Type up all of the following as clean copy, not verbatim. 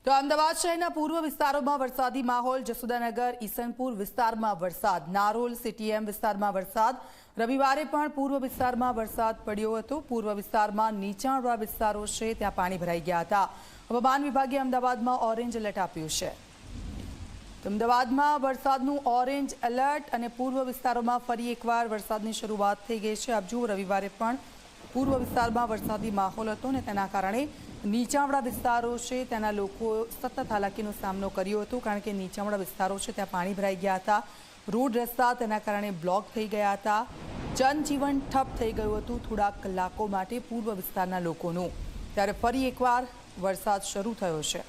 તો અમદાવાદ શહેરના પૂર્વ વિસ્તારોમાં વરસાદી માહોલ। જસુદાનગર, ઈસનપુર વિસ્તારમાં વરસાદ, નારોલ, સીટીએમ વિસ્તારમાં વરસાદ। રવિવારે પણ પૂર્વ વિસ્તારમાં વરસાદ પડ્યો હતો। પૂર્વ વિસ્તારમાં નીચાણવાળા વિસ્તારો છે ત્યાં પાણી ભરાઈ ગયા હતા। હવામાન વિભાગે અમદાવાદમાં ઓરેન્જ એલર્ટ આપ્યું છે। અમદાવાદમાં વરસાદનું ઓરેન્જ એલર્ટ અને પૂર્વ વિસ્તારોમાં ફરી એકવાર વરસાદની શરૂઆત થઈ ગઈ છે। આપ જુઓ, રવિવારે પણ પૂર્વ વિસ્તારમાં વરસાદી માહોલ હતો અને તેના કારણે નીચાણવાળા વિસ્તારો છે તેના લોકો સતત હાલાકીનો સામનો કર્યો હતો, કારણ કે નીચાણવાળા વિસ્તારો છે ત્યાં પાણી ભરાઈ ગયા હતા। રોડ રસ્તા તેના કારણે બ્લોક થઈ ગયા હતા। જનજીવન ઠપ થઈ ગયું હતું થોડાક કલાકો માટે પૂર્વ વિસ્તારના લોકોનું। ત્યારે ફરી એકવાર વરસાદ શરૂ થયો છે।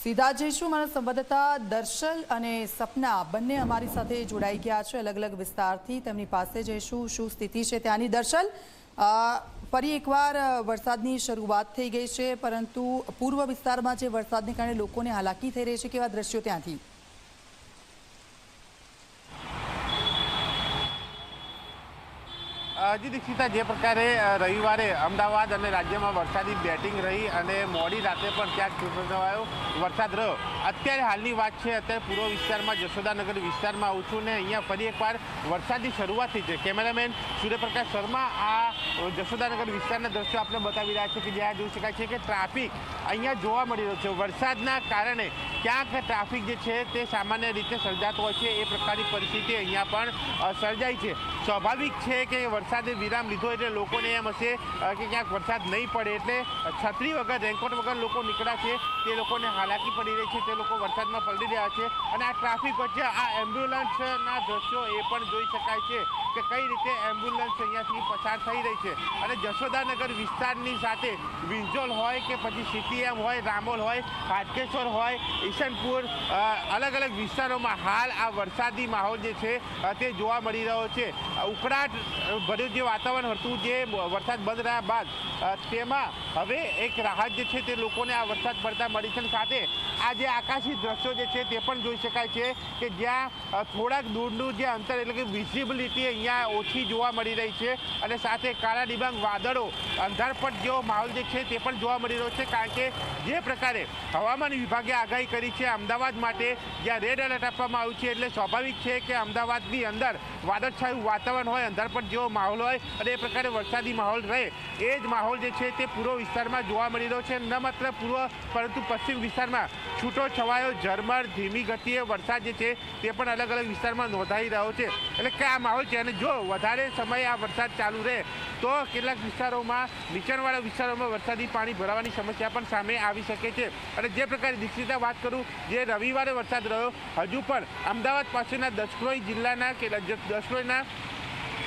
સીધા જઈશું, મારા સંવાદદાતા દર્શલ અને સપના બંને અમારી સાથે જોડાઈ ગયા છે અલગ અલગ વિસ્તારથી। તેમની પાસે જઈશું, શું સ્થિતિ છે ત્યાંની। દર્શલ, ફરી એકવાર વરસાદની શરૂઆત થઈ ગઈ છે, પરંતુ પૂર્વ વિસ્તારમાં જે વરસાદને કારણે લોકોને હાલાકી થઈ રહી છે, કેવા દ્રશ્યો ત્યાંથી? જી દીક્ષિતા, જે પ્રકારે રવિવારે અમદાવાદ અને રાજ્યમાં વરસાદી બેટિંગ રહી અને મોડી રાતે પણ ક્યાંક છૂટોછવાયો વરસાદ રહ્યો। અત્યારે હાલની વાત છે, અત્યારે પૂર્વ વિસ્તારમાં જશોદાનગર વિસ્તારમાં આવું છું ને અહીંયા ફરી એકવાર વરસાદની શરૂઆત થઈ છે। કેમેરામેન સૂર્યપ્રકાશ શર્મા આ જશોદાનગર વિસ્તારના દ્રશ્યો આપણે બતાવી રહ્યા છે કે જ્યાં જોઈ શકાય છે કે ટ્રાફિક અહીંયા જોવા મળી રહ્યો છે। વરસાદના કારણે ક્યાંક ટ્રાફિક જે છે તે સામાન્ય રીતે સર્જાતો હોય છે, એ પ્રકારની પરિસ્થિતિ અહીંયા પણ સર્જાઈ છે। સ્વાભાવિક છે કે વરસાદે વિરામ લીધો એટલે લોકોને એમ હશે કે ક્યાંક વરસાદ નહીં પડે, એટલે છત્રી વગર, રેનકોટ વગર લોકો નીકળ્યા છે, તે લોકોને હાલાકી પડી રહી છે, તે લોકો વરસાદમાં પલળી રહ્યા છે। અને આ ટ્રાફિક વચ્ચે આ એમ્બ્યુલન્સના દ્રશ્યો એ પણ જોઈ શકાય છે કે કઈ રીતે એમ્બ્યુલન્સ અહીંયાથી પસાર થઈ રહી છે। અને જશોદાનગર વિસ્તારની સાથે વિંજોલ હોય કે પછી સીટીએમ હોય, રામોલ હોય, હાટકેશ્વર હોય, ઈસનપુર, અલગ અલગ વિસ્તારોમાં હાલ આ વરસાદી માહોલ જે છે તે જોવા મળી રહ્યો છે। ઉકળાટ ભર્યું જે વાતાવરણ હતું, જે વરસાદ બંધ રહ્યા બાદ તેમાં હવે એક રાહત જે છે તે લોકોને આ વરસાદ પડતા મળી છે। સાથે આ જે આકાશી દ્રશ્યો જે છે તે પણ જોઈ શકાય છે કે જ્યાં થોડાક દૂરનું જે અંતર, એટલે કે વિઝિબિલિટી અહીંયા ઓછી જોવા મળી રહી છે। અને સાથે કાળા ડિબાંગ વાદળો, અંધારપટ જેવો માહોલ જે છે તે પણ જોવા મળી રહ્યો છે, કારણ કે જે પ્રકારે હવામાન વિભાગે આગાહી કરી છે અમદાવાદ માટે, જ્યાં રેડ એલર્ટ આપવામાં આવ્યું છે, એટલે સ્વાભાવિક છે કે અમદાવાદની અંદર વાદળછાયું વાતાવરણ હોય, અંધારપટ જેવો માહોલ હોય અને એ પ્રકારે વરસાદી માહોલ રહે, એ જ માહોલ જે છે તે પૂર્વ વિસ્તારમાં જોવા મળી રહ્યો છે। ન માત્ર પૂર્વ પરંતુ પશ્ચિમ વિસ્તારમાં છૂટો છવાયો ઝરમર ધીમી ગતિએ વરસાદ જે છે તે પણ અલગ અલગ વિસ્તારમાં નોંધાઈ રહ્યો છે। એટલે કે આ માહોલ છે, અને જો વધારે સમય આ વરસાદ ચાલુ રહે તો કેટલાક વિસ્તારોમાં, નીચાણવાળા વિસ્તારોમાં વરસાદી પાણી ભરાવાની સમસ્યા પણ સામે આવી શકે છે। અને જે પ્રકારે દીક્ષિતા વાત કરું, જે રવિવારે વરસાદ રહ્યો, હજુ પણ અમદાવાદ પાસેના દસક્રોઈ જિલ્લાના કે દસક્રોઈના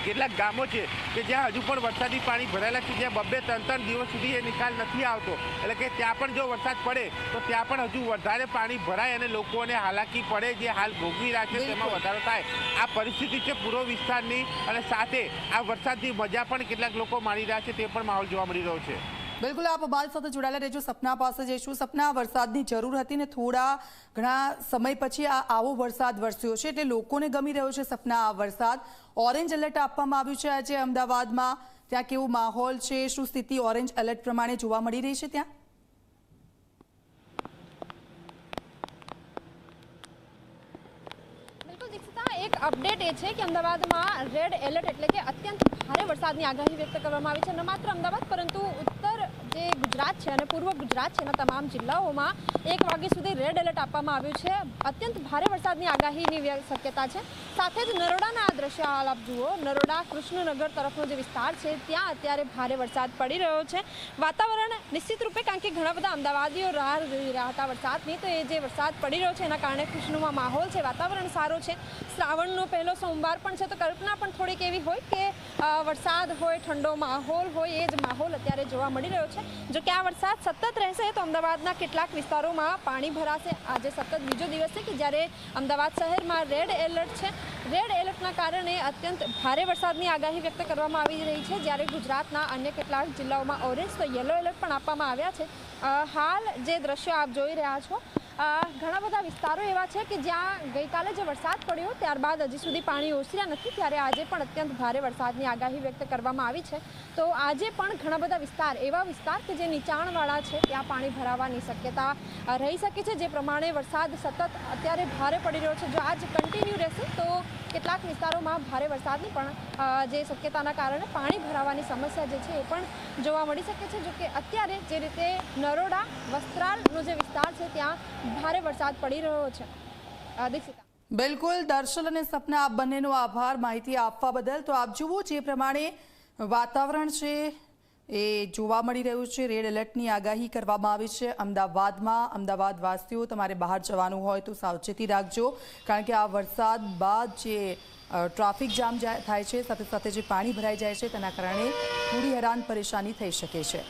કેટલાક ગામો છે કે જ્યાં હજુ પણ વરસાદી પાણી ભરાયેલા છે, જ્યાં 2-3 દિવસ સુધી એ નિકાલ નથી આવતો, એટલે કે ત્યાં પણ જો વરસાદ પડે તો ત્યાં પણ હજુ વધારે પાણી ભરાય અને લોકોને હાલાકી પડે, જે હાલ ભોગવી રહ્યા છે તેમાં વધારો થાય, આ પરિસ્થિતિ છે પૂર્વ વિસ્તારની। અને સાથે આ વરસાદની મજા પણ કેટલાક લોકો માણી રહ્યા છે, તે પણ માહોલ જોવા મળી રહ્યો છે। બિલકુલ, આપ અમારી સાથે જોડાયેલા રહેજો। સપના પાસે જઈશું। સપના, વરસાદની જરૂર હતી ને થોડા ઘણા સમય પછી આવો વરસાદ વરસ્યો છે, એટલે લોકોને ગમી રહ્યો છે। સપના, આ વરસાદ, ઓરેન્જ એલર્ટ આપવામાં આવ્યું છે આજે અમદાવાદમાં, ત્યાં કેવો માહોલ છે, શું સ્થિતિ ઓરેન્જ એલર્ટ પ્રમાણે જોવા મળી રહી છે ત્યાં? એક અપડેટ એ છે કે અમદાવાદમાં રેડ એલર્ટ એટલે કે અત્યંત ભારે વરસાદની આગાહી વ્યક્ત કરવામાં આવી છે। ન માત્ર અમદાવાદ પરંતુ ઉત્તર જે ગુજરાત છે અને પૂર્વ ગુજરાત છે એના તમામ જિલ્લાઓમાં 1 વાગ્યા સુધી રેડ એલર્ટ આપવામાં આવ્યું છે। અત્યંત ભારે વરસાદની આગાહીની શક્યતા છે। સાથે જ નરોડાના આ દ્રશ્ય હાલ આપ જુઓ, નરોડા કૃષ્ણનગર તરફનો જે વિસ્તાર છે ત્યાં અત્યારે ભારે વરસાદ પડી રહ્યો છે। વાતાવરણ નિશ્ચિત રૂપે, કારણ કે ઘણા બધા અમદાવાદીઓ રાહ જોઈ રહ્યા હતા વરસાદની, તો એ જે વરસાદ પડી રહ્યો છે એના કારણે ખુશનુમા માહોલ છે, વાતાવરણ સારો છે। શ્રાવણનો પહેલો સોમવાર પણ છે, તો કલ્પના પણ થોડીક એવી હોય કે વરસાદ હોય, ઠંડો માહોલ હોય, એ જ માહોલ અત્યારે જોવા મળી રહ્યો છે। જો કે આ વરસાદ સતત રહેશે તો અમદાવાદના કેટલાક વિસ્તારોમાં પાણી ભરાશે। આજે સતત બીજો દિવસ છે કે જ્યારે અમદાવાદ શહેરમાં રેડ એલર્ટ છે। રેડ એલર્ટના કારણે અત્યંત ભારે વરસાદની આગાહી વ્યક્ત કરવામાં આવી રહી છે, જ્યારે ગુજરાતના અન્ય કેટલાક જિલ્લાઓમાં ઓરેન્જ તો યલો એલર્ટ પણ આપવામાં આવ્યા છે। હાલ જે દ્રશ્યો આપ જોઈ રહ્યા છો ઘણા બધા વિસ્તારો એવા છે કે જ્યાં ગઈકાલે જે વરસાદ પડ્યો ત્યારબાદ હજી સુધી પાણી ઓસર્યા નથી, ત્યારે આજે પણ અત્યંત ભારે વરસાદની આગાહી વ્યક્ત કરવામાં આવી છે. તો આજે પણ ઘણા બધા એવા વિસ્તાર કે જે નીચાણવાળા છે ત્યાં પાણી ભરાવાની શક્યતા રહી શકે છે. જે પ્રમાણે વરસાદ સતત અત્યારે ભારે પડી રહ્યો છે, જો આજ કન્ટિન્યુ રહેશે તો કેટલાક વિસ્તારોમાં ભારે વરસાદની પણ જે શક્યતાના કારણે પાણી ભરાવાની સમસ્યા જે છે એ પણ જોવા મળી શકે છે. જો કે અત્યારે જે રીતે નરોડા વસ્ત્રાલનો જે વિસ્તાર છે ત્યાં ભારે વરસાદ પડી રહ્યો છે. દીક્ષિતા. બિલકુલ દર્શન અને સપના આપ બંનેનો આભાર માહિતી આપવા બદલ. તો આપ જુઓ જે પ્રમાણે વાતાવરણ છે એ જોવા મળી રહ્યું છે. રેડ એલર્ટની આગાહી કરવામાં આવી છે અમદાવાદમાં. અમદાવાદ વાસીઓ તમારે બહાર જવાનું હોય તો સાવચેતી રાખજો, કારણ કે આ વરસાદ બાદ જે ટ્રાફિક જામ થાય છે, સાથે સાથે જે પાણી ભરાઈ જાય છે તેના કારણે થોડી હેરાન પરેશાની થઈ શકે છે.